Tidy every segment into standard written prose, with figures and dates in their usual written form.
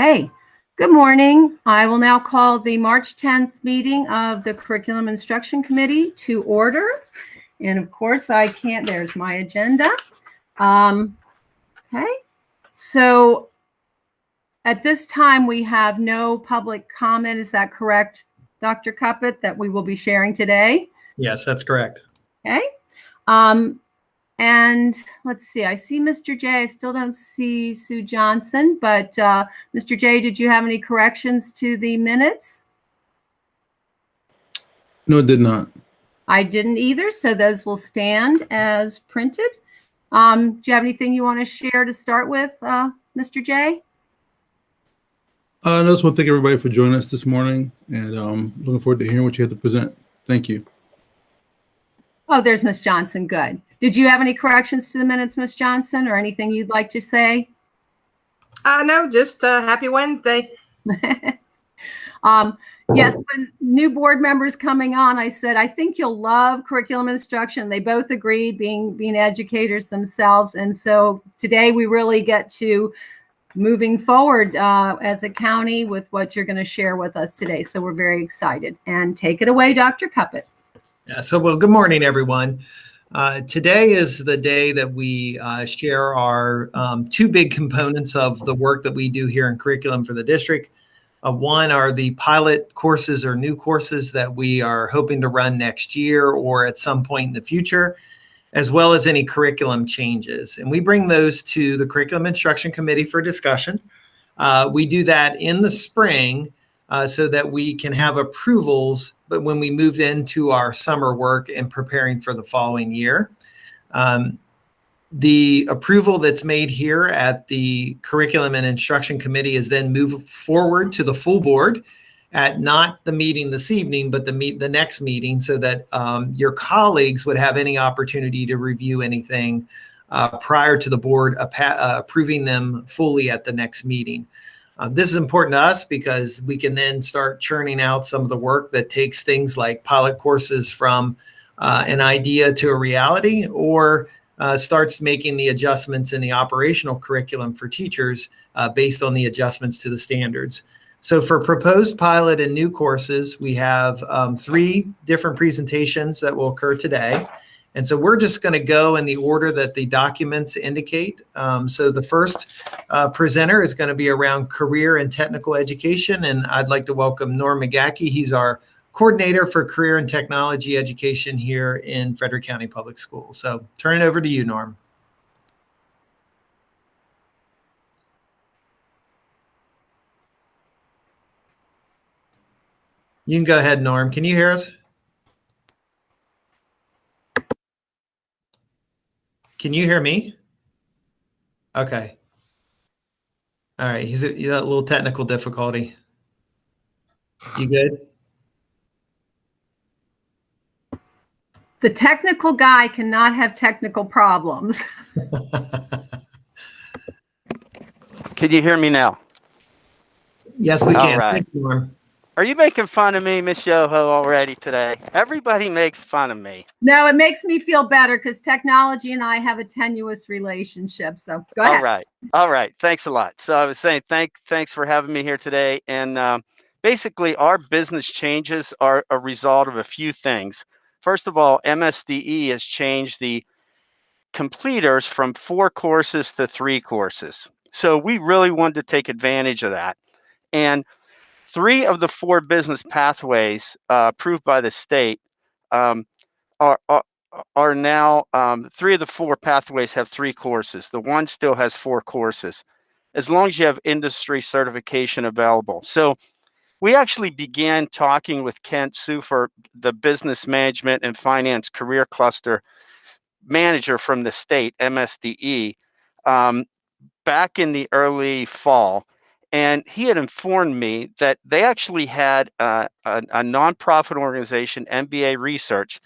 Okay, good morning. I will now call the March 10th meeting of the Curriculum Instruction Committee to order. And of course, I can't, there's my agenda. Okay, so at this time, we have no public comment. Is that correct, Dr. Cuppett, that we will be sharing today? Yes, that's correct. Okay. And let's see, I see Mr. J. I still don't see Sue Johnson, but Mr. J, did you have any corrections to the minutes? No, it did not. I didn't either, so those will stand as printed. Do you have anything you want to share to start with, Mr. J? I just want to thank everybody for joining us this morning, and looking forward to hearing what you have to present. Thank you. Oh, there's Ms. Johnson. Good. Did you have any corrections to the minutes, Ms. Johnson, or anything you'd like to say? No, just happy Wednesday. Yes, when new board members coming on, I said, I think you'll love curriculum instruction. They both agreed, being educators themselves. And so today we really get to moving forward as a county with what you're going to share with us today. So we're very excited. And take it away, Dr. Cuppett. Yeah, well, good morning, everyone. Today is the day that we share our two big components of the work that we do here in curriculum for the district. One are the pilot courses or new courses that we are hoping to run next year or at some point in the future, as well as any curriculum changes. And we bring those to the Curriculum Instruction Committee for discussion. We do that in the spring so that we can have approvals, but when we moved into our summer work and preparing for the following year. The approval that's made here at the Curriculum and Instruction Committee is then moved forward to the full board at not the meeting this evening, but the next meeting, so that your colleagues would have any opportunity to review anything prior to the board approving them fully at the next meeting. This is important to us because we can then start churning out some of the work that takes things like pilot courses from an idea to a reality, or starts making the adjustments in the operational curriculum for teachers based on the adjustments to the standards. So for proposed pilot and new courses, we have 3 different presentations that will occur today. And so we're just going to go in the order that the documents indicate. So the first presenter is going to be around career and technical education. And I'd like to welcome Norm McGackie. He's our coordinator for career and technology education here in Frederick County Public Schools. So turn it over to you, Norm. You can go ahead, Norm. Can you hear us? Can you hear me? Okay. All right. He's got a little technical difficulty. You good? The technical guy cannot have technical problems. Can you hear me now? Yes, we can. All right. Thank you, Norm. Are you making fun of me, Miss Yoho, already today? Everybody makes fun of me. No, it makes me feel better because technology and I have a tenuous relationship. So go ahead. All right. Thanks a lot. So I was saying thanks for having me here today. And basically, our business changes are a result of a few things. First of all, MSDE has changed the completers from 4 courses to 3 courses. So we really wanted to take advantage of that. And 3 of the 4 business pathways approved by the state are now 3 of the 4 pathways have 3 courses. The one still has 4 courses, as long as you have industry certification available. So we actually began talking with Kent Sufer, the business management and finance career cluster manager from the state, MSDE, back in the early fall. And he had informed me that they actually had a nonprofit organization, MBA Research,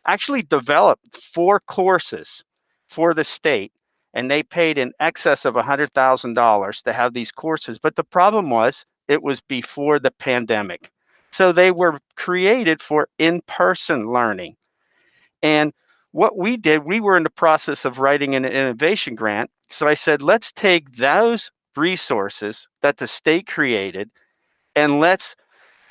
actually developed 4 courses for the state, and they paid in excess of $100,000 to have these courses. But the problem was it was before the pandemic. So they were created for in-person learning. And what we did, we were in the process of writing an innovation grant. So I said, let's take those resources that the state created, and let's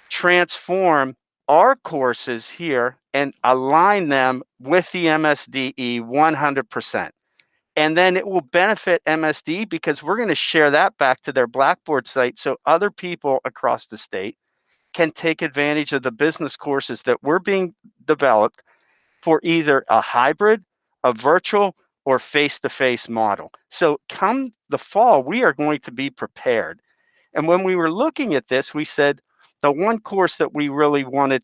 transform our courses here and align them with the MSDE 100%. And then it will benefit MSD because we're going to share that back to their Blackboard site so other people across the state can take advantage of the business courses that were being developed for either a hybrid, a virtual, or face-to-face model. So come the fall, we are going to be prepared. And when we were looking at this, we said the one course that we really wanted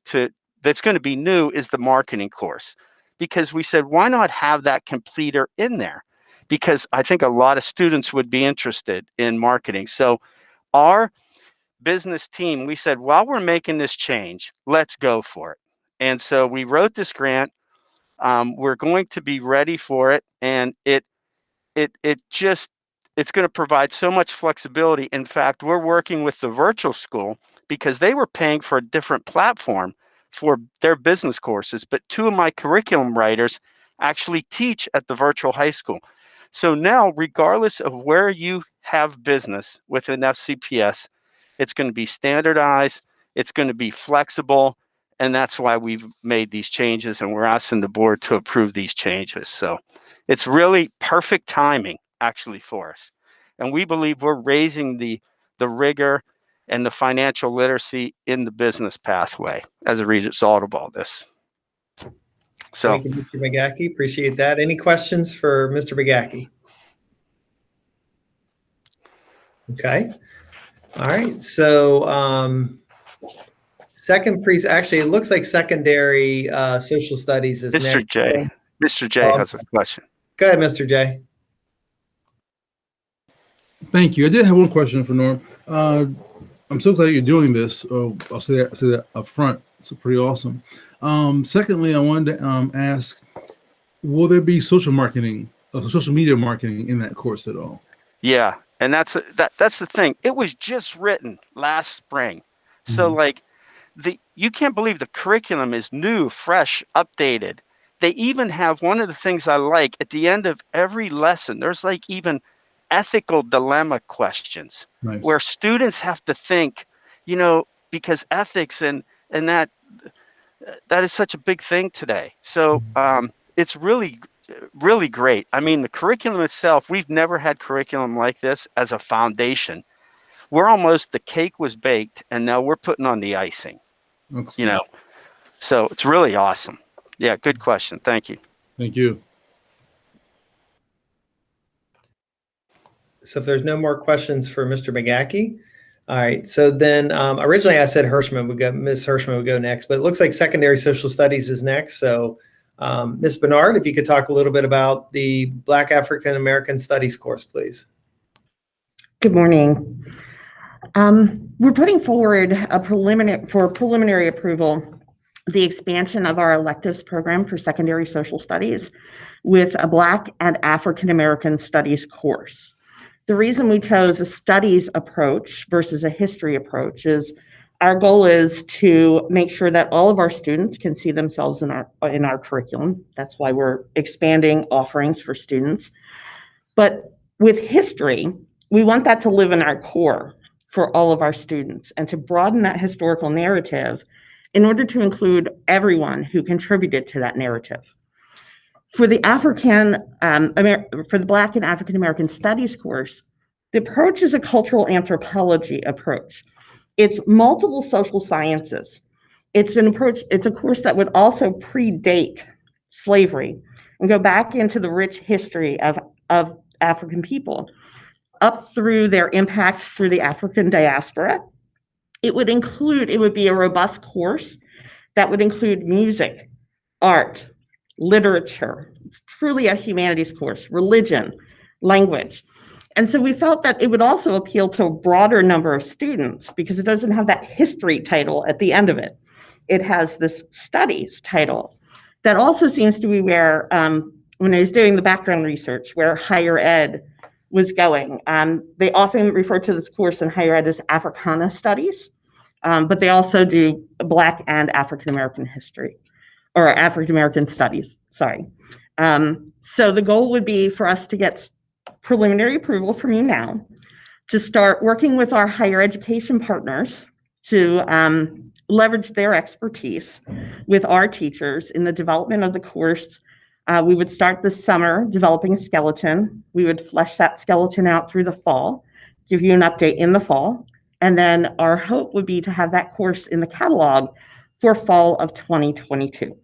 that's going to be new is the marketing course, because we said, why not have that completer in there? Because I think a lot of students would be interested in marketing. So our business team, we said, while we're making this change, let's go for it. And so we wrote this grant. We're going to be ready for it. And it's going to provide so much flexibility. In fact, we're working with the virtual school because they were paying for a different platform for their business courses. But two of my curriculum writers actually teach at the virtual high school. So now, regardless of where you have business within FCPS, it's going to be standardized, it's going to be flexible, and that's why we've made these changes, and we're asking the board to approve these changes. So it's really perfect timing, actually, for us. And we believe we're raising the rigor and the financial literacy in the business pathway as a result of all this. So, thank you, Mr. McGachy. Appreciate that. Any questions for Mr. McGachy? Okay. All right. So actually, it looks like secondary social studies is Mr. next. Mr. J has a question. Go ahead, Mr. J. Thank you. I did have one question for Norm. I'm so glad you're doing this. I'll say that up front. It's pretty awesome. Secondly, I wanted to ask, will there be social media marketing in that course at all? Yeah, and that's the thing. It was just written last spring, so like you can't believe the curriculum is new, fresh, updated. They even have one of the things I like at the end of every lesson. There's like even ethical dilemma questions. Nice. Where students have to think, because ethics and that is such a big thing today. So it's really great. I mean, the curriculum itself, we've never had curriculum like this as a foundation. We're almost, the cake was baked and now we're putting on the icing. Excellent. So it's really awesome. Yeah, good question. Thank you. Thank you. So if there's no more questions for Mr. McGachy, all right. So then originally I said Ms. Hirschman would go next, but it looks like secondary social studies is next. So Ms. Bernard, if you could talk a little bit about the Black African American Studies course, please. Good morning. We're putting forward preliminary approval, the expansion of our electives program for secondary social studies with a Black and African American Studies course. The reason we chose a studies approach versus a history approach is our goal is to make sure that all of our students can see themselves in our curriculum. That's why we're expanding offerings for students. But with history, we want that to live in our core for all of our students and to broaden that historical narrative in order to include everyone who contributed to that narrative. For the for the Black and African American Studies course, the approach is a cultural anthropology approach. It's multiple social sciences. It's a course that would also predate slavery and go back into the rich history of African people up through their impact through the African diaspora. It would be a robust course that would include music, art, literature. It's truly a humanities course, religion, language. And so we felt that it would also appeal to a broader number of students because it doesn't have that history title at the end of it. It has this studies title that also seems to be where, when I was doing the background research, where higher ed was going. They often refer to this course in higher ed as Africana Studies, but they also do Black and African American history, or African American Studies, sorry. So the goal would be for us to get preliminary approval from you now to start working with our higher education partners to leverage their expertise with our teachers in the development of the course. We would start this summer developing a skeleton. We would flesh that skeleton out through the fall, give you an update in the fall. And then our hope would be to have that course in the catalog for fall of 2022.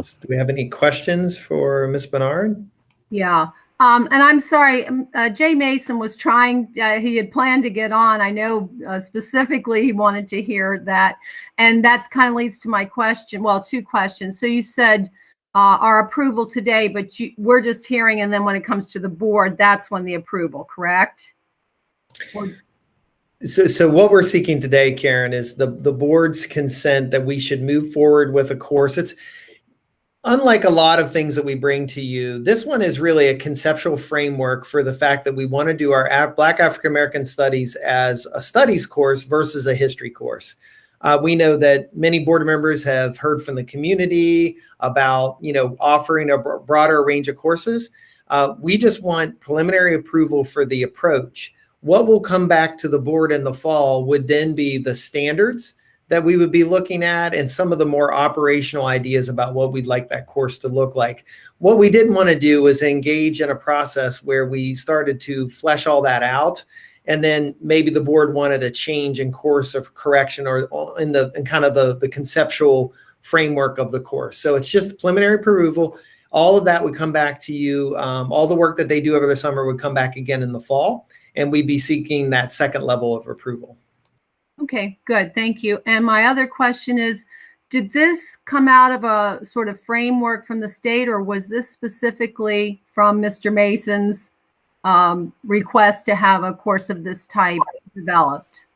Do we have any questions for Ms. Bernard? Yeah. And I'm sorry, Jay Mason was trying, he had planned to get on. I know specifically he wanted to hear that. And that's kind of leads to my question. Well, two questions. So you said our approval today, but we're just hearing, and then when it comes to the board, that's when the approval, correct? So what we're seeking today, Karen, is the board's consent that we should move forward with a course. It's unlike a lot of things that we bring to you. This one is really a conceptual framework for the fact that we want to do our Black African American Studies as a studies course versus a history course. We know that many board members have heard from the community about, offering a broader range of courses. We just want preliminary approval for the approach. What will come back to the board in the fall would then be the standards that we would be looking at and some of the more operational ideas about what we'd like that course to look like. What we didn't want to do was engage in a process where we started to flesh all that out, and then maybe the board wanted a change in course of correction or in kind of the conceptual framework of the course. So it's just preliminary approval. All of that would come back to you. All the work that they do over the summer would come back again in the fall, and we'd be seeking that second level of approval. Okay, good. Thank you. And my other question is, did this come out of a sort of framework from the state, or was this specifically from Mr. Mason's request to have a course of this type developed?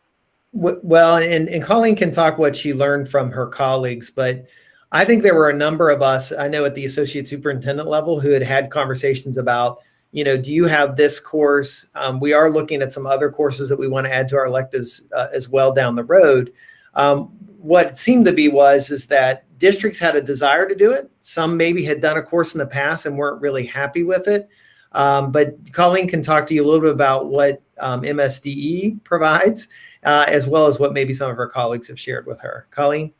Well, and Colleen can talk what she learned from her colleagues, but I think there were a number of us, I know at the associate superintendent level, who had conversations about, do you have this course? We are looking at some other courses that we want to add to our electives as well down the road. What it seemed to be is that districts had a desire to do it. Some maybe had done a course in the past and weren't really happy with it. But Colleen can talk to you a little bit about what MSDE provides, as well as what maybe some of her colleagues have shared with her. Colleen?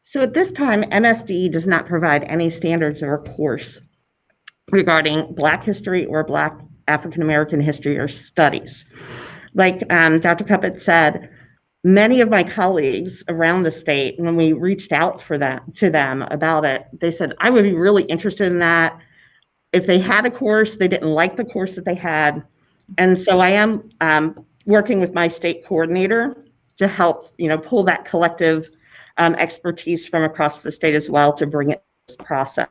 So at this time, MSDE does not provide any standards or course regarding Black history or Black African American history or studies. Like Dr. Cuppett said, many of my colleagues around the state, when we reached out to them about it, they said, I would be really interested in that. If they had a course, they didn't like the course that they had. And so I am working with my state coordinator to help, pull that collective expertise from across the state as well to bring it to this process.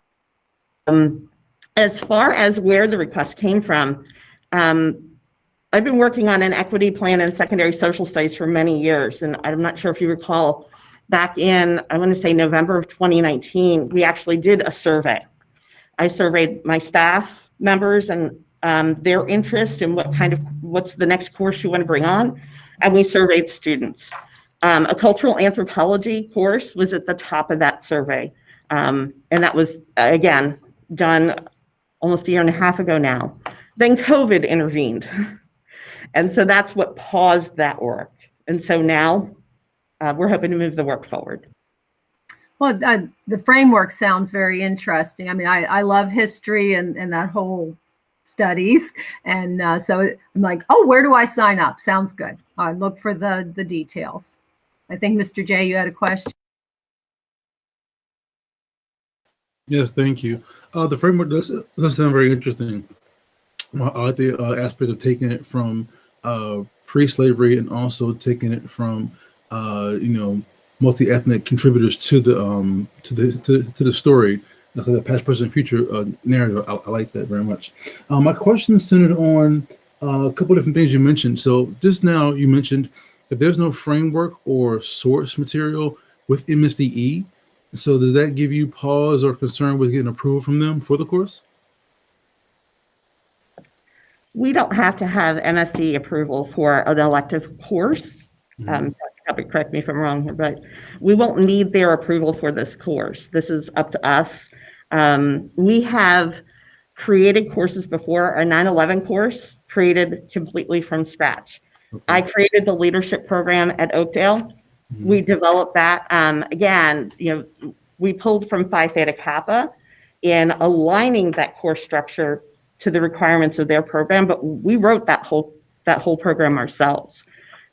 As far as where the request came from, I've been working on an equity plan in secondary social studies for many years. And I'm not sure if you recall, back in, I want to say November of 2019, we actually did a survey. I surveyed my staff members and their interest in what's the next course you want to bring on. And we surveyed students. A cultural anthropology course was at the top of that survey. And that was, again, done almost a year and a half ago now. Then COVID intervened. And so that's what paused that work. And so now we're hoping to move the work forward. Well, the framework sounds very interesting. I mean, I love history and that whole studies. And so I'm like, oh, where do I sign up? Sounds good. I look for the details. I think, Mr. J, you had a question. Yes, thank you. The framework does sound very interesting. I like the aspect of taking it from pre-slavery and also taking it from multi-ethnic contributors to the story, the past, present, future narrative. I like that very much. My question is centered on a couple of different things you mentioned. So just now you mentioned that there's no framework or source material with MSDE. So does that give you pause or concern with getting approval from them for the course? We don't have to have MSD approval for an elective course. Correct me if I'm wrong here, but we won't need their approval for this course. This is up to us. We have created courses before. Our 9/11 course created completely from scratch. Okay. I created the leadership program at Oakdale. We developed that. Again, we pulled from Phi Theta Kappa in aligning that course structure to the requirements of their program, but we wrote that whole program ourselves.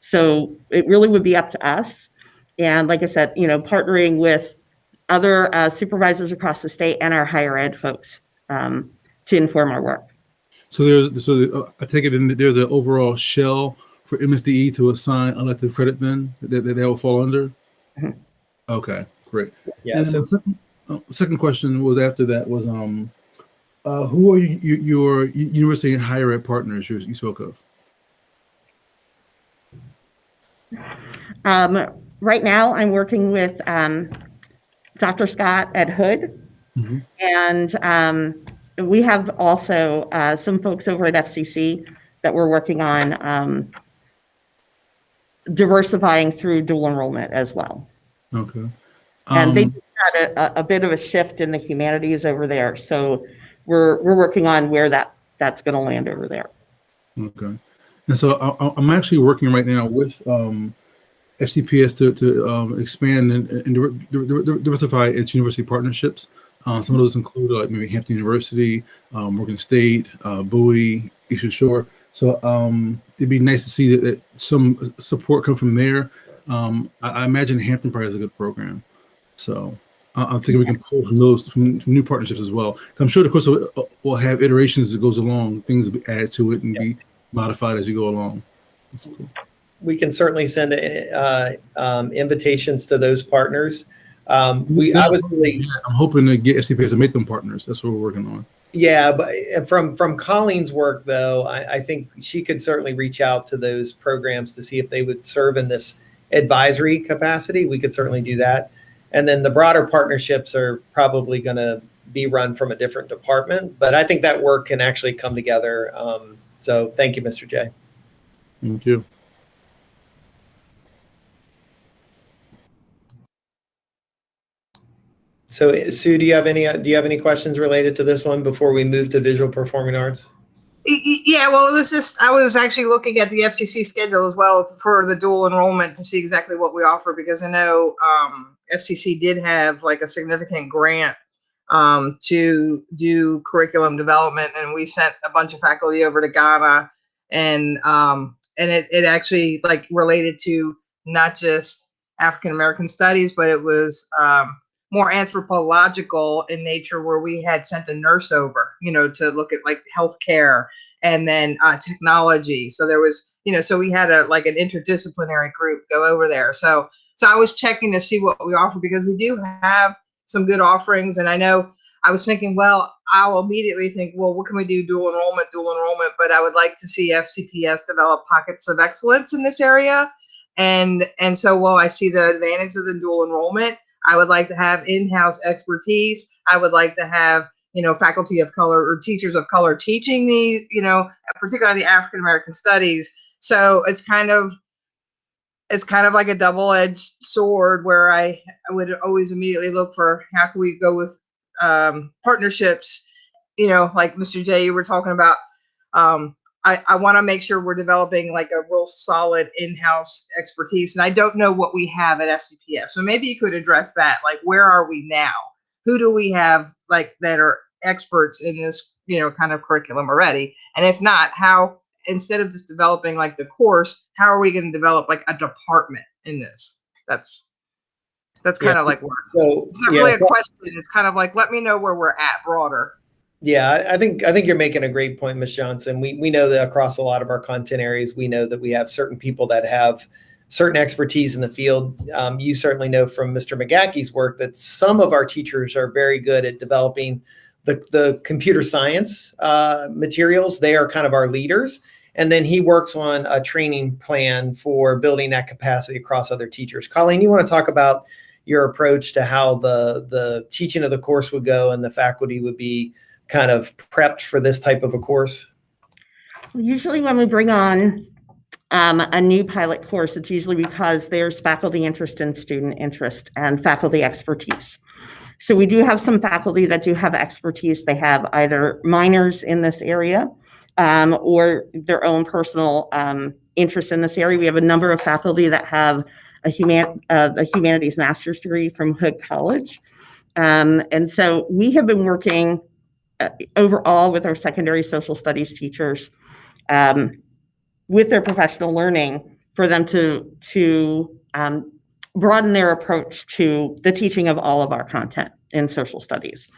So it really would be up to us. And like I said, partnering with other supervisors across the state and our higher ed folks to inform our work. So I take it in there's an overall shell for MSDE to assign elective credit then that they will fall under. Mhm. Okay, great. Yeah. And So second question was after that was who are your university and higher ed partners you spoke of? Right now, I'm working with Dr. Scott at Hood, Mhm. and we have also some folks over at FCC that we're working on diversifying through dual enrollment as well. Okay. And they had a bit of a shift in the humanities over there, so we're working on where that's going to land over there. Okay. And so I'm actually working right now with FCPS to expand and diversify its university partnerships. Some of those include like maybe Hampton University, Morgan State, Bowie, Eastern Shore. So it'd be nice to see that some support come from there. I imagine Hampton probably has a good program. So I'm thinking we can pull from those from new partnerships as well. I'm sure the course will have iterations as it goes along. Things will be added to it and be modified as you go along. That's cool. we can certainly send invitations to those partners. I'm hoping to get SCPS to make them partners. That's what we're working on. Yeah, but from Colleen's work, though, I think she could certainly reach out to those programs to see if they would serve in this advisory capacity. We could certainly do that. And then the broader partnerships are probably going to be run from a different department. But I think that work can actually come together. So thank you, Mr. J. Thank you. So Sue, do you have any questions related to this one before we move to visual performing arts? Yeah, well, it was just, I was actually looking at the FCC schedule as well for the dual enrollment to see exactly what we offer, because I know FCC did have like a significant grant to do curriculum development, and we sent a bunch of faculty over to Ghana, and it actually like related to not just African American studies, but it was more anthropological in nature, where we had sent a nurse over, to look at like healthcare and then technology. So there was, so we had an interdisciplinary group go over there. So I was checking to see what we offer, because we do have some good offerings. And I know I was thinking, well, I'll immediately think, well, what can we do? Dual enrollment, but I would like to see FCPS develop pockets of excellence in this area. And so while I see the advantage of the dual enrollment, I would like to have in-house expertise. I would like to have, faculty of color or teachers of color teaching these, particularly African American studies. So it's kind of like a double-edged sword, where I would always immediately look for how can we go with partnerships, like Mr. J, you were talking about. I want to make sure we're developing like a real solid in-house expertise. And I don't know what we have at FCPS. So maybe you could address that. Like, where are we now? Who do we have like that are experts in this, kind of curriculum already? And if not, how, instead of just developing like the course, how are we going to develop like a department in this? That's kind of like where. So it's not really a question. It's kind of like, let me know where we're at broader. Yeah, I think you're making a great point, Ms. Johnson. We know that across a lot of our content areas, we know that we have certain people that have certain expertise in the field. You certainly know from Mr. McGacky's work that some of our teachers are very good at developing the computer science materials. They are kind of our leaders. And then he works on a training plan for building that capacity across other teachers. Colleen, you want to talk about your approach to how the teaching of the course would go and the faculty would be kind of prepped for this type of a course? Usually when we bring on a new pilot course, it's usually because there's faculty interest and student interest and faculty expertise. So we do have some faculty that do have expertise. They have either minors in this area or their own personal interest in this area. We have a number of faculty that have a humanities master's degree from Hood College. And so we have been working overall with our secondary social studies teachers with their professional learning for them to broaden their approach to the teaching of all of our content in social studies.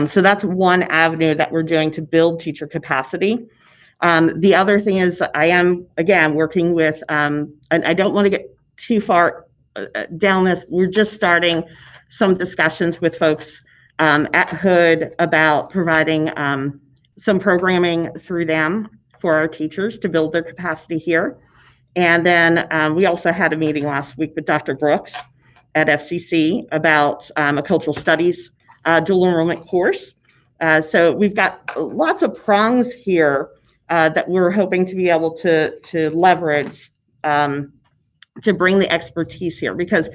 So that's one avenue that we're doing to build teacher capacity. The other thing is I am, again, working with, and I don't want to get too far down this, we're just starting some discussions with folks at Hood about providing some programming through them for our teachers to build their capacity here. And then we also had a meeting last week with Dr. Brooks at FCC about a cultural studies dual enrollment course. So we've got lots of prongs here that we're hoping to be able to leverage to bring the expertise here, because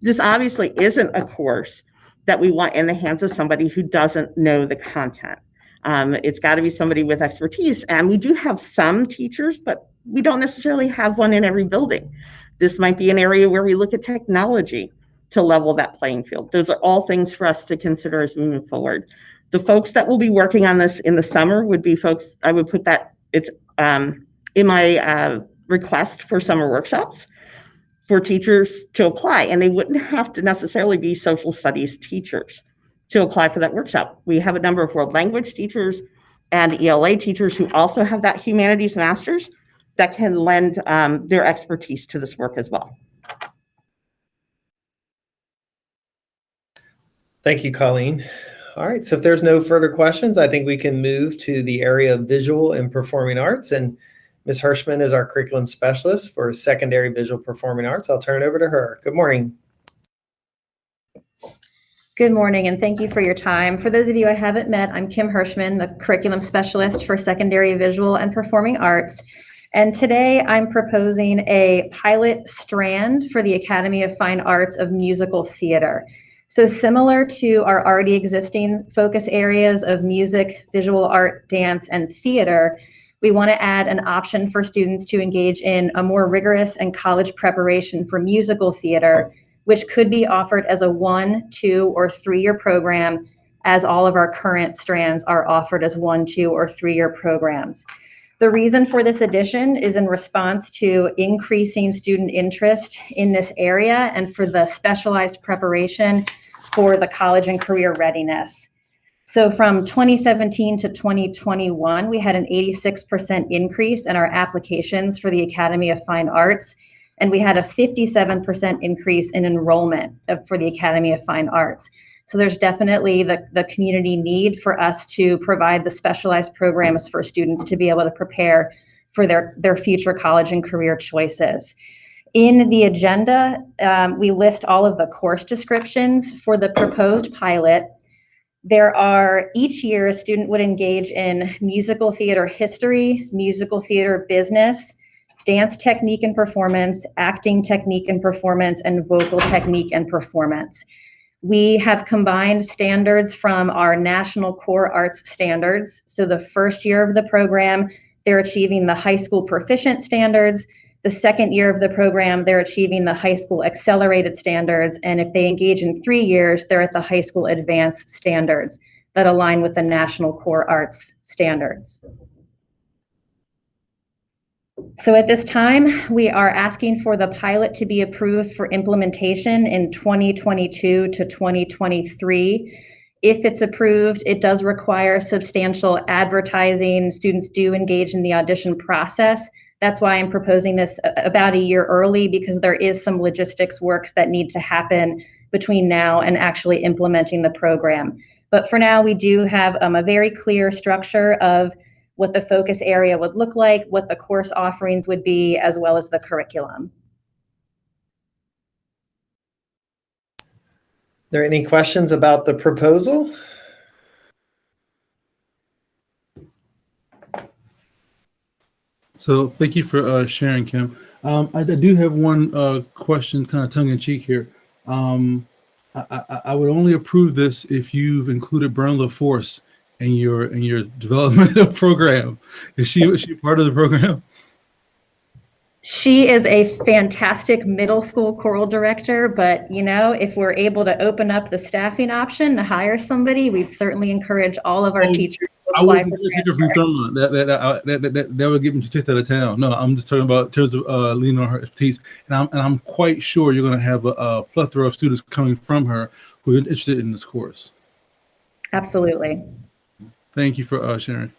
this obviously isn't a course that we want in the hands of somebody who doesn't know the content. It's got to be somebody with expertise. And we do have some teachers, but we don't necessarily have one in every building. This might be an area where we look at technology to level that playing field. Those are all things for us to consider as we move forward. The folks that will be working on this in the summer would be folks, I would put that, it's in my request for summer workshops for teachers to apply. And they wouldn't have to necessarily be social studies teachers to apply for that workshop. We have a number of world language teachers and ELA teachers who also have that humanities master's that can lend their expertise to this work as well. Thank you, Colleen. All right, so if there's no further questions, I think we can move to the area of visual and performing arts. And Ms. Hirschman is our curriculum specialist for secondary visual performing arts. I'll turn it over to her. Good morning. Good morning, and thank you for your time. For those of you I haven't met, I'm Kim Hirschman, the curriculum specialist for secondary visual and performing arts. And today I'm proposing a pilot strand for the Academy of Fine Arts of Musical Theater. So similar to our already existing focus areas of music, visual art, dance, and theater, we want to add an option for students to engage in a more rigorous and college preparation for musical theater, which could be offered as a 1, 2, or 3-year program, as all of our current strands are offered as 1, 2, or 3-year programs. The reason for this addition is in response to increasing student interest in this area and for the specialized preparation for the college and career readiness. So from 2017 to 2021, we had an 86% increase in our applications for the Academy of Fine Arts, and we had a 57% increase in enrollment for the Academy of Fine Arts. So there's definitely the community need for us to provide the specialized programs for students to be able to prepare for their future college and career choices. In the agenda, we list all of the course descriptions for the proposed pilot. There are, each year, a student would engage in musical theater history, musical theater business, dance technique and performance, acting technique and performance, and vocal technique and performance. We have combined standards from our national core arts standards. So the first year of the program, they're achieving the high school proficient standards. The second year of the program, they're achieving the high school accelerated standards. And if they engage in 3 years, they're at the high school advanced standards that align with the national core arts standards. So at this time, we are asking for the pilot to be approved for implementation in 2022 to 2023. If it's approved, it does require substantial advertising. Students do engage in the audition process. That's why I'm proposing this about a year early, because there is some logistics work that need to happen between now and actually implementing the program. But for now, we do have a very clear structure of what the focus area would look like, what the course offerings would be, as well as the curriculum. Are there any questions about the proposal? So thank you for sharing, Kim. I do have one question, kind of tongue in cheek here. I would only approve this if you've included Bernla Force in your development program. Is she part of the program? She is a fantastic middle school choral director, but if we're able to open up the staffing option to hire somebody, we'd certainly encourage all of our teachers to I apply would for be a teacher from Thurmont. That would get me kicked out of town. No, I'm just talking about in terms of leaning on her expertise, and I'm quite sure you're going to have a plethora of students coming from her who are interested in this course. Absolutely. Thank you for sharing.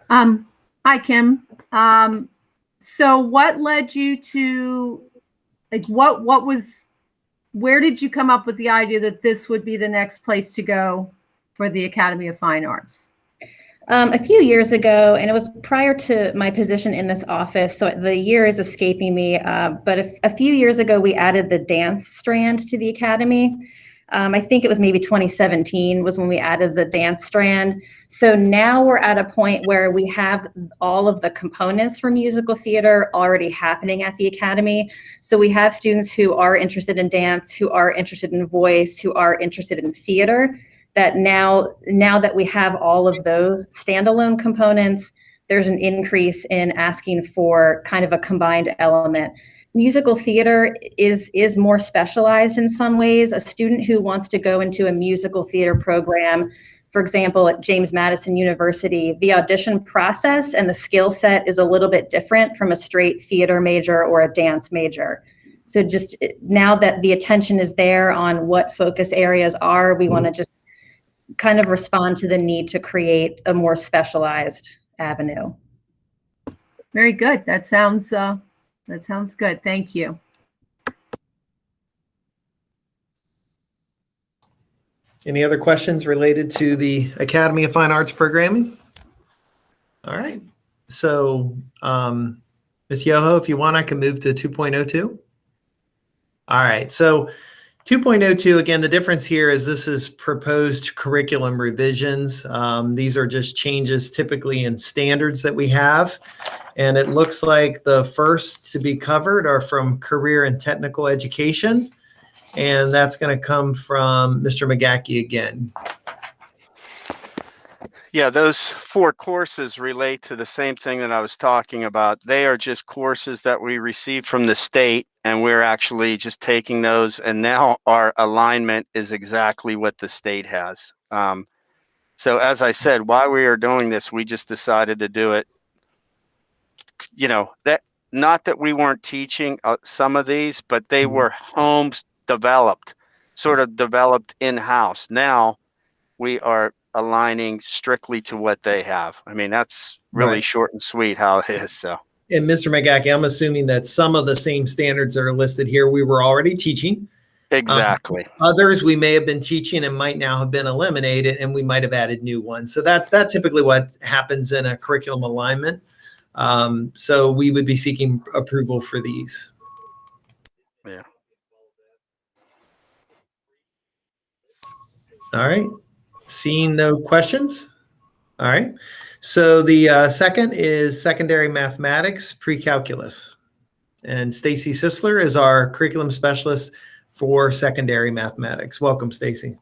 Hi, Kim. So what led you to, like, where did you come up with the idea that this would be the next place to go for the Academy of Fine Arts? A few years ago, and it was prior to my position in this office, so the year is escaping me, but a few years ago, we added the dance strand to the Academy. I think it was maybe 2017 was when we added the dance strand. So now we're at a point where we have all of the components for musical theater already happening at the Academy. So we have students who are interested in dance, who are interested in voice, who are interested in theater, that now that we have all of those standalone components, there's an increase in asking for kind of a combined element. Musical theater is more specialized in some ways. A student who wants to go into a musical theater program, for example, at James Madison University, the audition process and the skill set is a little bit different from a straight theater major or a dance major. So just now that the attention is there on what focus areas are, we want to just kind of respond to the need to create a more specialized avenue. Very good. That sounds good. Thank you. Any other questions related to the Academy of Fine Arts programming? All right. So, Ms. Yoho, if you want, I can move to 2.02. All right. So 2.02, again, the difference here is this is proposed curriculum revisions. These are just changes typically in standards that we have. And it looks like the first to be covered are from career and technical education. And that's going to come from Mr. McGackie again. Yeah, those 4 courses relate to the same thing that I was talking about. They are just courses that we received from the state, and we're actually just taking those, and now our alignment is exactly what the state has. So as I said, while we are doing this, we just decided to do it. That not that we weren't teaching some of these, but they were homes developed, sort of developed in-house. Now we are aligning strictly to what they have. I mean, that's really short and sweet how it is. So, and Mr. McGackie, I'm assuming that some of the same standards that are listed here we were already teaching. Exactly. Others we may have been teaching and might now have been eliminated, and we might have added new ones. So that's typically what happens in a curriculum alignment. So we would be seeking approval for these. Yeah. All right. Seeing no questions. All right. So the second is secondary mathematics pre-calculus. And Stacy Sisler is our curriculum specialist for secondary mathematics. Welcome, Stacy.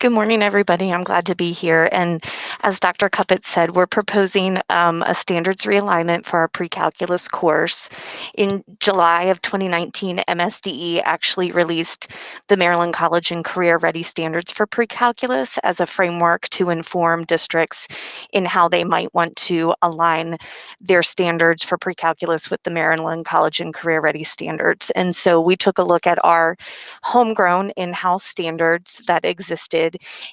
Good morning, everybody. I'm glad to be here. And as Dr. Cuppett said, we're proposing a standards realignment for our pre-calculus course. In July of 2019, MSDE actually released the Maryland College and Career Ready Standards for Pre-Calculus as a framework to inform districts in how they might want to align their standards for pre-calculus with the Maryland College and Career Ready Standards. And so we took a look at our homegrown in-house standards that existed,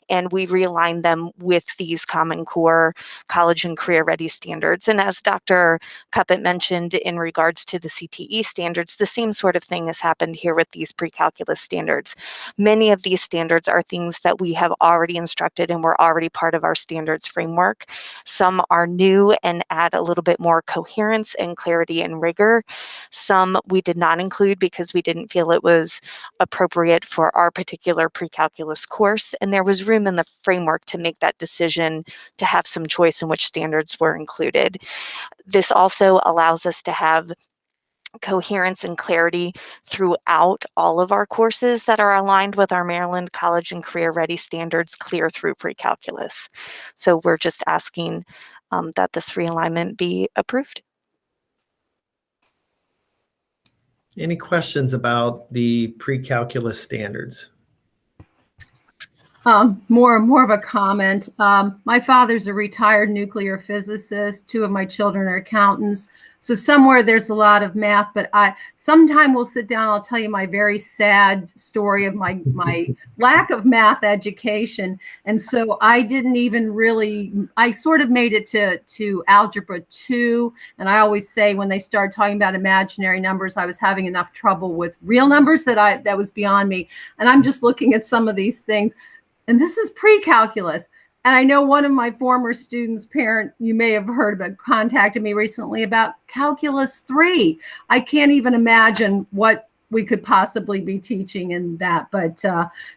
and we realigned them with these Common Core college and career ready standards. And as Dr. Cuppett mentioned in regards to the CTE standards, the same sort of thing has happened here with these pre-calculus standards. Many of these standards are things that we have already instructed and were already part of our standards framework. Some are new and add a little bit more coherence and clarity and rigor. Some we did not include because we didn't feel it was appropriate for our particular pre-calculus course, and there was room in the framework to make that decision to have some choice in which standards were included. This also allows us to have coherence and clarity throughout all of our courses that are aligned with our Maryland College and Career Ready standards clear through pre-calculus. So we're just asking that this realignment be approved. Any questions about the pre-calculus standards? More of a comment. My father's a retired nuclear physicist. 2 of my children are accountants. So somewhere there's a lot of math, but sometime we'll sit down. I'll tell you my very sad story of my lack of math education. And so I didn't even really, I sort of made it to algebra 2. And I always say when they started talking about imaginary numbers, I was having enough trouble with real numbers that was beyond me. And I'm just looking at some of these things. And this is pre-calculus. And I know one of my former students' parent, you may have heard about, contacted me recently about calculus 3. I can't even imagine what we could possibly be teaching in that. But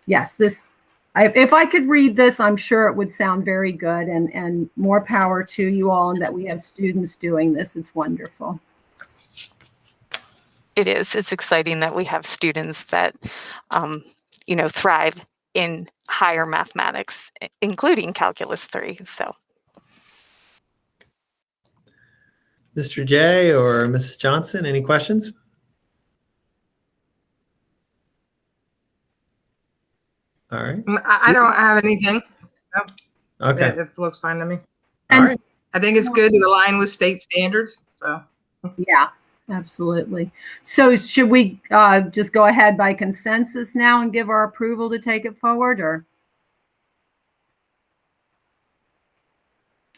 yes, if I could read this, I'm sure it would sound very good, and more power to you all, and that we have students doing this. It's wonderful. It is. It's exciting that we have students that, thrive in higher mathematics, including calculus 3. So, Mr. J or Mrs. Johnson, any questions? All right. I don't have anything. No. Okay. It looks fine to me. All right. I think it's good to align with state standards. So Yeah, absolutely. So should we just go ahead by consensus now and give our approval to take it forward, or?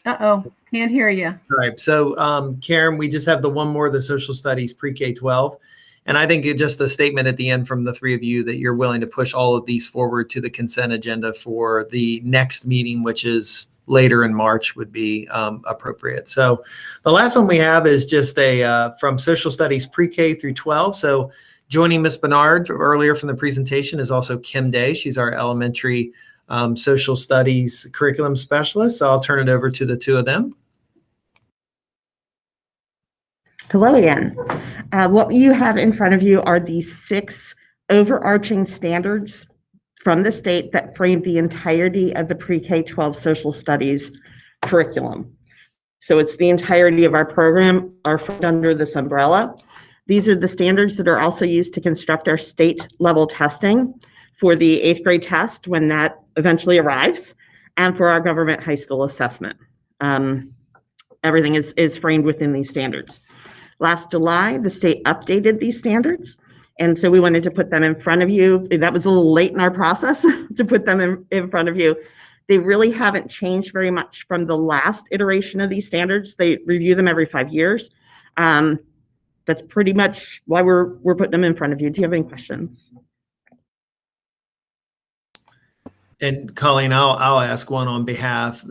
Uh-oh, can't hear you. All right. So, Karen, we just have the one more, the social studies pre-K-12. And I think just a statement at the end from the 3 of you that you're willing to push all of these forward to the consent agenda for the next meeting, which is later in March, would be appropriate. So the last one we have is just from social studies pre-K through 12. So joining Ms. Bernard earlier from the presentation is also Kim Day. She's our elementary social studies curriculum specialist. So I'll turn it over to the 2 of them. Hello again. What you have in front of you are the 6 overarching standards from the state that frame the entirety of the pre-K-12 social studies curriculum. So it's the entirety of our program are under this umbrella. These are the standards that are also used to construct our state level testing for the 8th grade test when that eventually arrives, and for our government high school assessment. Everything is framed within these standards. Last July, the state updated these standards, and so we wanted to put them in front of you. That was a little late in our process to put them in front of you. They really haven't changed very much from the last iteration of these standards. They review them every 5 years. That's pretty much why we're putting them in front of you. Do you have any questions? And Colleen, I'll ask one on behalf.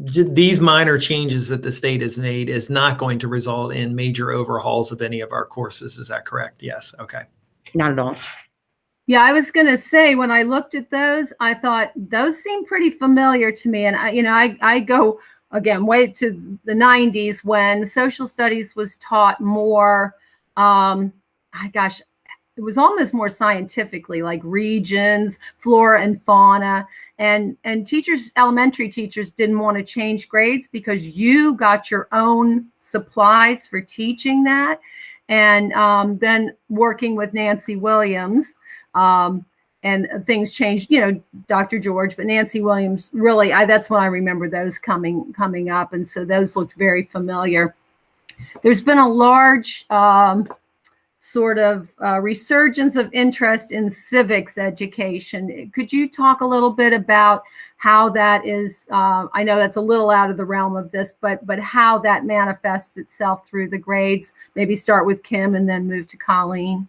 These minor changes that the state has made is not going to result in major overhauls of any of our courses. Is that correct? Yes. Okay. Not at all. Yeah, I was going to say, when I looked at those, I thought those seem pretty familiar to me. And I go again way to the 90s when social studies was taught more. It was almost more scientifically, like regions, flora and fauna, and teachers, elementary teachers, didn't want to change grades because you got your own supplies for teaching that. And then working with Nancy Williams, and things changed, Dr. George, but Nancy Williams, really, that's when I remember those coming up. And so those looked very familiar. There's been a large sort of resurgence of interest in civics education. Could you talk a little bit about how that is, I know that's a little out of the realm of this, but how that manifests itself through the grades? Maybe start with Kim and then move to Colleen.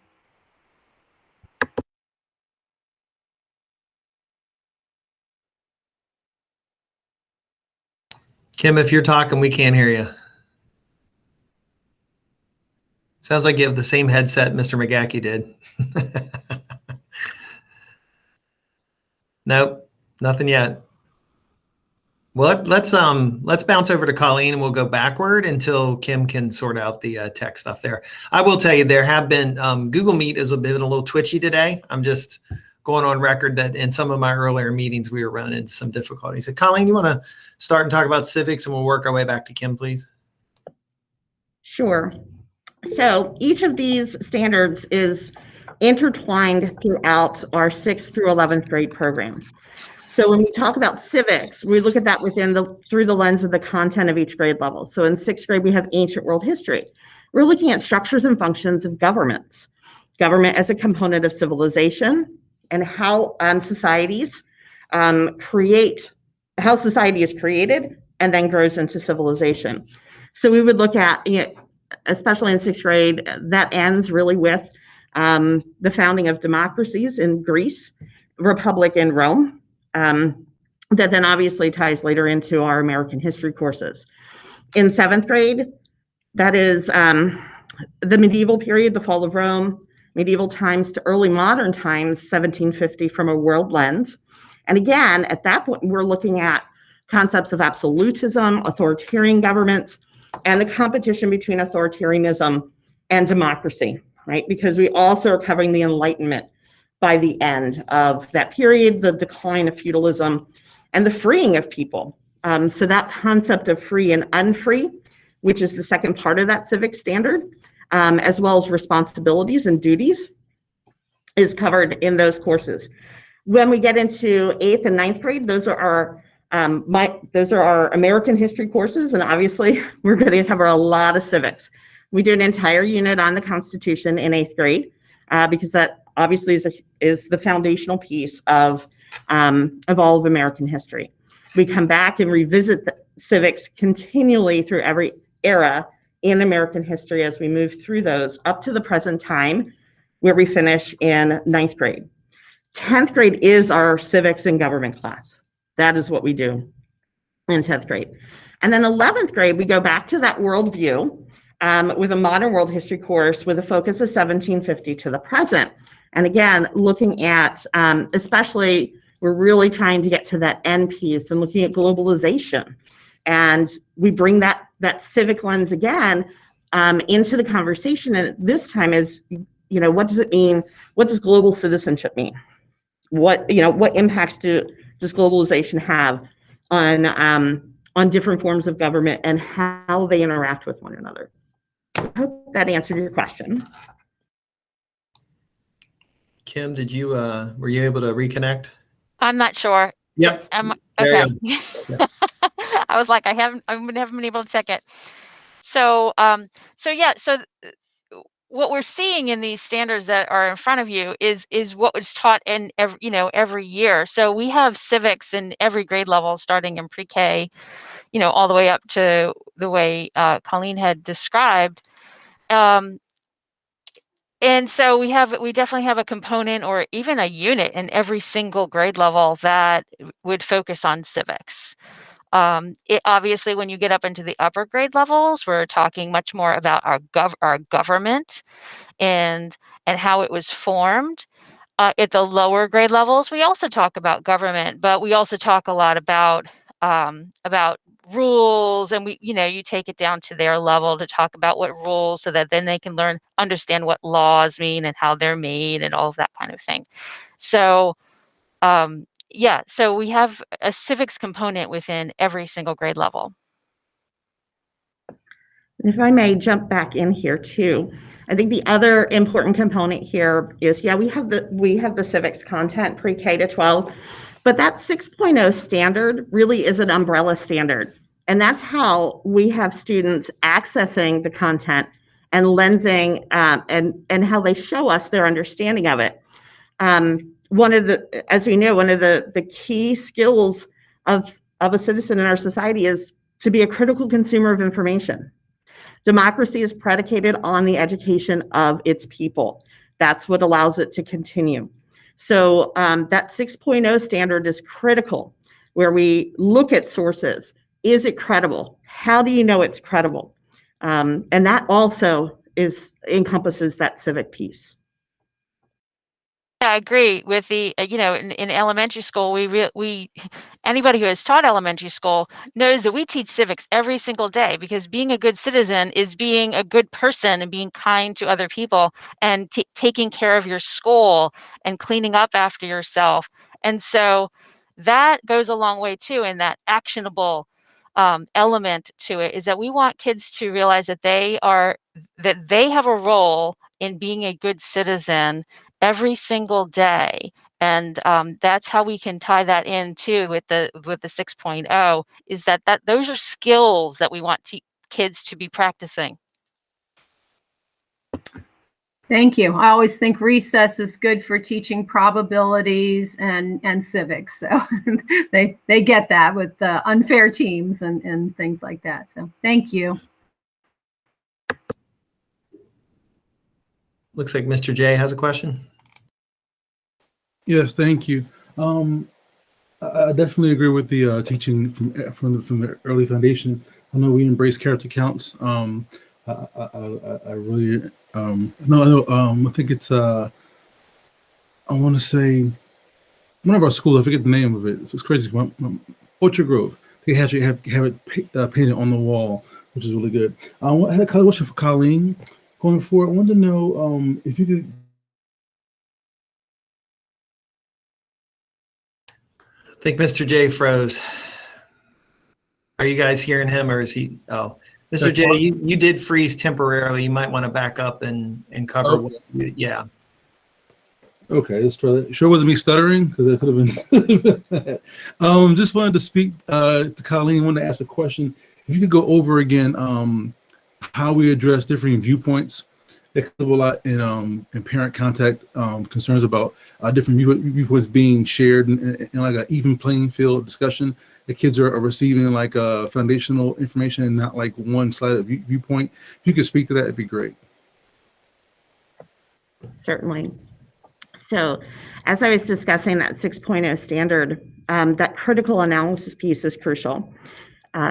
Kim, if you're talking, we can't hear you. Sounds like you have the same headset Mr. McGackie did. Nope, nothing yet. Well, let's bounce over to Colleen and we'll go backward until Kim can sort out the tech stuff there. I will tell you, there have been Google Meet has been a little twitchy today. I'm just going on record that in some of my earlier meetings we were running into some difficulties. So Colleen, you want to start and talk about civics, and we'll work our way back to Kim, please. Sure. So each of these standards is intertwined throughout our 6th through 11th grade program. So when we talk about civics, we look at that through the lens of the content of each grade level. So in 6th grade, we have ancient world history. We're looking at structures and functions of governments, government as a component of civilization, and how society is created and then grows into civilization. So we would look at, especially in 6th grade, that ends really with the founding of democracies in Greece, Republic in Rome, that then obviously ties later into our American history courses. In 7th grade, that is the medieval period, the fall of Rome, medieval times to early modern times, 1750 from a world lens. And again, at that point, we're looking at concepts of absolutism, authoritarian governments, and the competition between authoritarianism and democracy, right? Because we also are covering the Enlightenment by the end of that period, the decline of feudalism, and the freeing of people. So that concept of free and unfree, which is the second part of that civic standard, as well as responsibilities and duties, is covered in those courses. When we get into 8th and 9th grade, those are our American history courses, and obviously we're going to cover a lot of civics. We do an entire unit on the Constitution in 8th grade because that obviously is the foundational piece of all of American history. We come back and revisit the civics continually through every era in American history as we move through those up to the present time, where we finish in 9th grade. 10th grade is our civics and government class. That is what we do in 10th grade. And then 11th grade, we go back to that worldview with a modern world history course with a focus of 1750 to the present. And again, looking at, especially, we're really trying to get to that end piece and looking at globalization. And we bring that civic lens again into the conversation. And this time is, what does it mean? What does global citizenship mean? What impacts does globalization have on different forms of government and how they interact with one another? I hope that answered your question. Kim, were you able to reconnect? I'm not sure. Yep. Okay. I was like, I haven't been able to check it. So what we're seeing in these standards that are in front of you is what was taught in every year. So we have civics in every grade level, starting in pre-K, all the way up to the way Colleen had described. And so we definitely have a component or even a unit in every single grade level that would focus on civics. It obviously, when you get up into the upper grade levels, we're talking much more about our government and how it was formed. At the lower grade levels, we also talk about government, but we also talk a lot about rules, and you take it down to their level to talk about what rules, so that then they can understand what laws mean and how they're made and all of that kind of thing. So so we have a civics component within every single grade level. If I may jump back in here too, I think the other important component here is, we have the civics content pre-K to 12, but that 6.0 standard really is an umbrella standard. And that's how we have students accessing the content and lensing and how they show us their understanding of it. As we know, one of the key skills of a citizen in our society is to be a critical consumer of information. Democracy is predicated on the education of its people. That's what allows it to continue. So that 6.0 standard is critical, where we look at sources. Is it credible? How do you know it's credible? And that also encompasses that civic piece. I agree with the, in elementary school, anybody who has taught elementary school knows that we teach civics every single day, because being a good citizen is being a good person and being kind to other people and taking care of your school and cleaning up after yourself. And so that goes a long way too, in that actionable element to it, is that we want kids to realize that they have a role in being a good citizen every single day. And that's how we can tie that in too with the 6.0, is that those are skills that we want kids to be practicing. Thank you. I always think recess is good for teaching probabilities and civics. So they get that with the unfair teams and things like that. So thank you. Looks like Mr. J has a question. Yes, thank you. I definitely agree with the teaching from the early foundation. I know we embrace character counts. I really I think it's I want to say one of our schools. I forget the name of it. It's crazy. Orchard Grove. They actually have it painted on the wall, which is really good. I had a question for Colleen going forward. I wanted to know if you could. I think Mr. J froze. Are you guys hearing him, or is he? Oh, Mr. J, you did freeze temporarily. You might want to back up and cover. Okay. Yeah. Okay, let's try that. Sure wasn't me stuttering, because that could have been. Just wanted to speak to Colleen. Wanted to ask a question. If you could go over again how we address differing viewpoints. That comes up a lot in parent contact, concerns about different viewpoints being shared in like an even playing field discussion. The kids are receiving like foundational information and not like one sided viewpoint. If you could speak to that, it'd be great. Certainly. So as I was discussing that 6.0 standard, that critical analysis piece is crucial.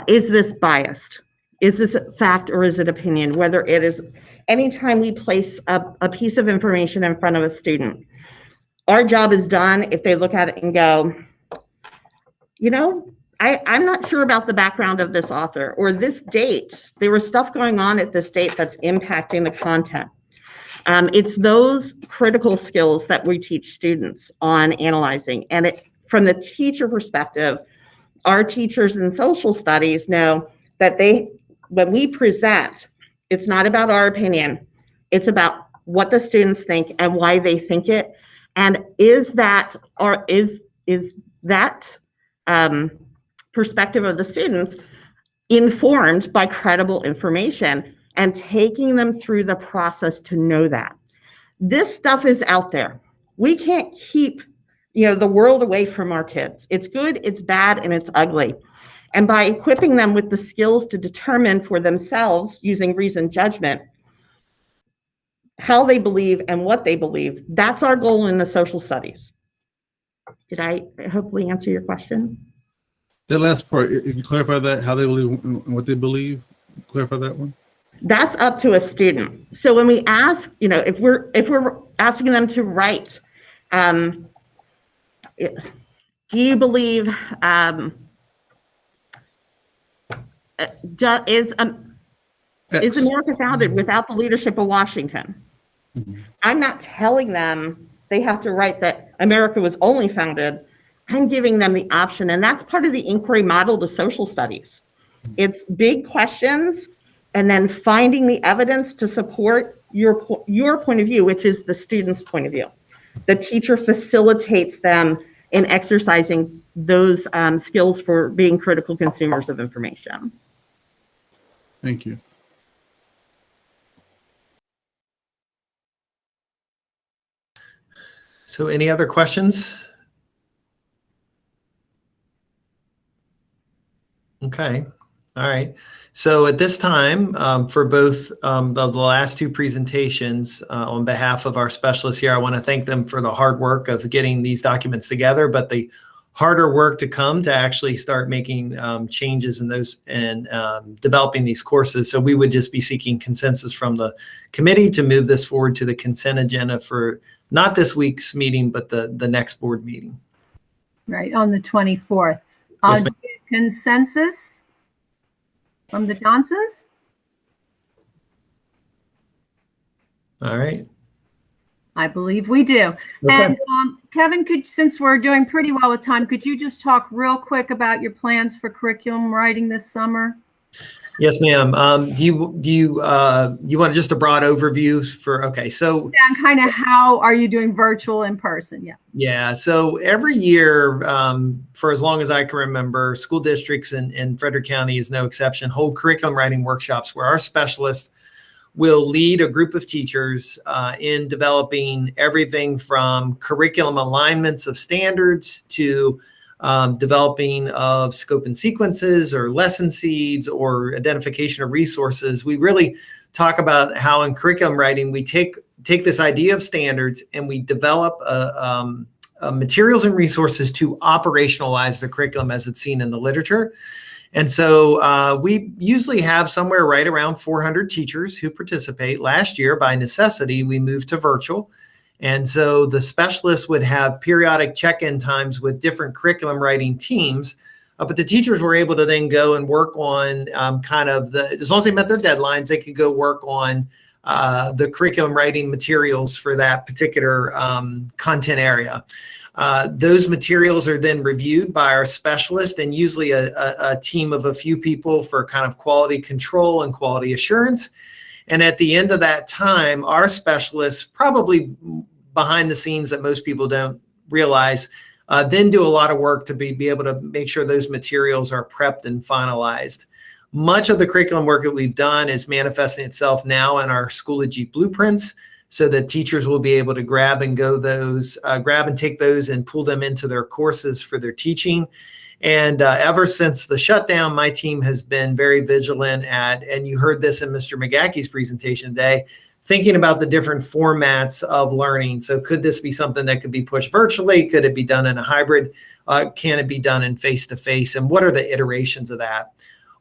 Is this biased? Is this a fact or is it opinion? Whether it is, anytime we place a piece of information in front of a student, our job is done if they look at it and go, I'm not sure about the background of this author, or this date. There was stuff going on at this date that's impacting the content. It's those critical skills that we teach students on analyzing. And from the teacher perspective, our teachers in social studies know that when we present, it's not about our opinion. It's about what the students think and why they think it. And is that perspective of the students informed by credible information, and taking them through the process to know that. This stuff is out there. We can't keep the world away from our kids. It's good, it's bad, and it's ugly. And by equipping them with the skills to determine for themselves, using reasoned judgment, how they believe and what they believe, that's our goal in the social studies. Did I hopefully answer your question? That last part, if you clarify that, how they believe and what they believe, clarify that one. That's up to a student. So when we ask, if we're asking them to write, do you believe is America founded without the leadership of Washington? Mm-hmm. I'm not telling them they have to write that America was only founded. I'm giving them the option, and that's part of the inquiry model to social studies. It's big questions, and then finding the evidence to support your point of view, which is the student's point of view. The teacher facilitates them in exercising those skills for being critical consumers of information. Thank you. So any other questions? Okay. All right. So at this time, for both the last two presentations, on behalf of our specialists here, I want to thank them for the hard work of getting these documents together, but the harder work to come to actually start making changes in those and developing these courses. So we would just be seeking consensus from the committee to move this forward to the consent agenda for not this week's meeting, but the next board meeting. Right, on the 24th. Yes, ma'am. Consensus from the Johnsons? All right. I believe we do. Okay. And Kevin, since we're doing pretty well with time, could you just talk real quick about your plans for curriculum writing this summer? Yes, ma'am. Do you want just a broad overview for, okay, so. Yeah, and kind of how are you doing virtual in person? Yeah. Yeah, so every year, for as long as I can remember, school districts in Frederick County is no exception, hold curriculum writing workshops where our specialists will lead a group of teachers in developing everything from curriculum alignments of standards to developing of scope and sequences or lesson seeds or identification of resources. We really talk about how in curriculum writing, we take this idea of standards and we develop materials and resources to operationalize the curriculum as it's seen in the literature. And so we usually have somewhere right around 400 teachers who participate. Last year, by necessity, we moved to virtual. And so the specialists would have periodic check-in times with different curriculum writing teams. But the teachers were able to then go and work on as long as they met their deadlines, they could go work on the curriculum writing materials for that particular content area. Those materials are then reviewed by our specialist and usually a team of a few people for kind of quality control and quality assurance. And at the end of that time, our specialists, probably behind the scenes that most people don't realize, then do a lot of work to be able to make sure those materials are prepped and finalized. Much of the curriculum work that we've done is manifesting itself now in our Schoology blueprints, so that teachers will be able to grab and take those and pull them into their courses for their teaching. And ever since the shutdown, my team has been very vigilant and you heard this in Mr. McGacky's presentation today, thinking about the different formats of learning. So could this be something that could be pushed virtually? Could it be done in a hybrid? Can it be done in face-to-face? And what are the iterations of that?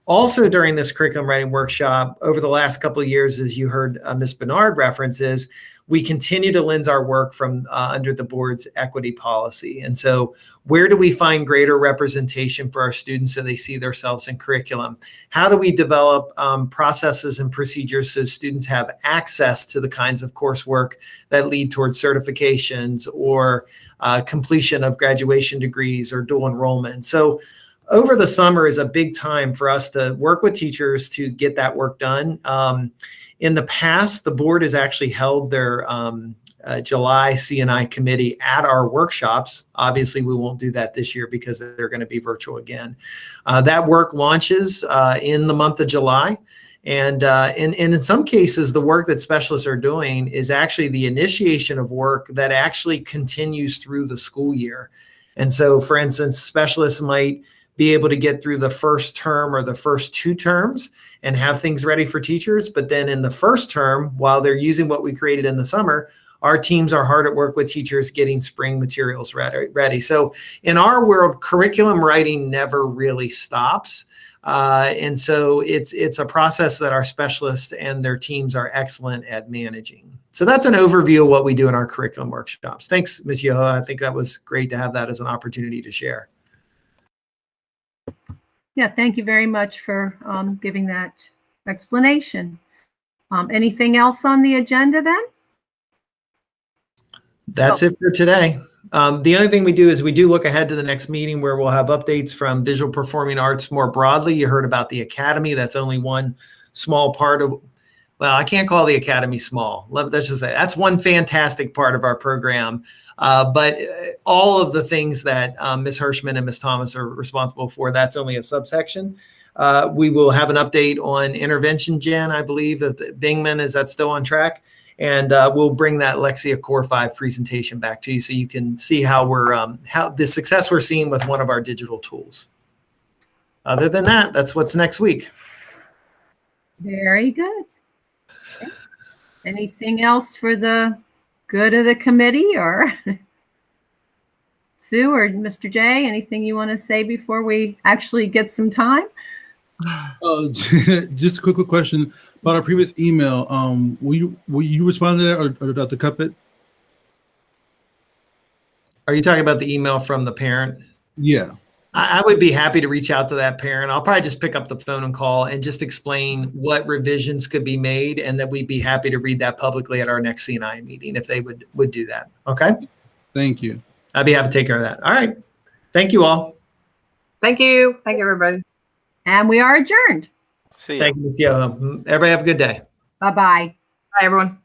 Also during this curriculum writing workshop, over the last couple of years, as you heard Ms. Bernard references, we continue to lens our work from under the board's equity policy. And so where do we find greater representation for our students so they see themselves in curriculum? How do we develop processes and procedures so students have access to the kinds of coursework that lead towards certifications or completion of graduation degrees or dual enrollment? So over the summer is a big time for us to work with teachers to get that work done. In the past, the board has actually held their July C&I committee at our workshops. Obviously, we won't do that this year because they're going to be virtual again. That work launches in the month of July. And in some cases, the work that specialists are doing is actually the initiation of work that actually continues through the school year. And so, for instance, specialists might be able to get through the first term or the first two terms and have things ready for teachers. But then in the first term, while they're using what we created in the summer, our teams are hard at work with teachers getting spring materials ready. So in our world, curriculum writing never really stops. And so it's a process that our specialists and their teams are excellent at managing. So that's an overview of what we do in our curriculum workshops. Thanks, Ms. Yoho. I think that was great to have that as an opportunity to share. Yeah, thank you very much for giving that explanation. Anything else on the agenda then? That's it for today. The other thing we do is we do look ahead to the next meeting where we'll have updates from visual performing arts more broadly. You heard about the Academy. That's only one small part of, well, I can't call the Academy small. Let's just say that's one fantastic part of our program. But all of the things that Ms. Hirschman and Ms. Thomas are responsible for, that's only a subsection. We will have an update on intervention gen, I believe, of Bingman. Is that still on track? And we'll bring that Lexia Core 5 presentation back to you so you can see how we're how the success we're seeing with one of our digital tools. Other than that, that's what's next week. Very good. Okay. Anything else for the good of the committee or? Sue or Mr. J, anything you want to say before we actually get some time? Just a quick question about our previous email. Will you respond to that, or Dr. Cuppet? Are you talking about the email from the parent? Yeah. I would be happy to reach out to that parent. I'll probably just pick up the phone and call and just explain what revisions could be made, and that we'd be happy to read that publicly at our next CNI meeting if they would do that. Okay. Thank you. I'd be happy to take care of that. All right. Thank you all. Thank you. Thank you, everybody. And we are adjourned. See ya. Thank you, Ms. Yoho. Everybody have a good day. Bye-bye. Bye, everyone.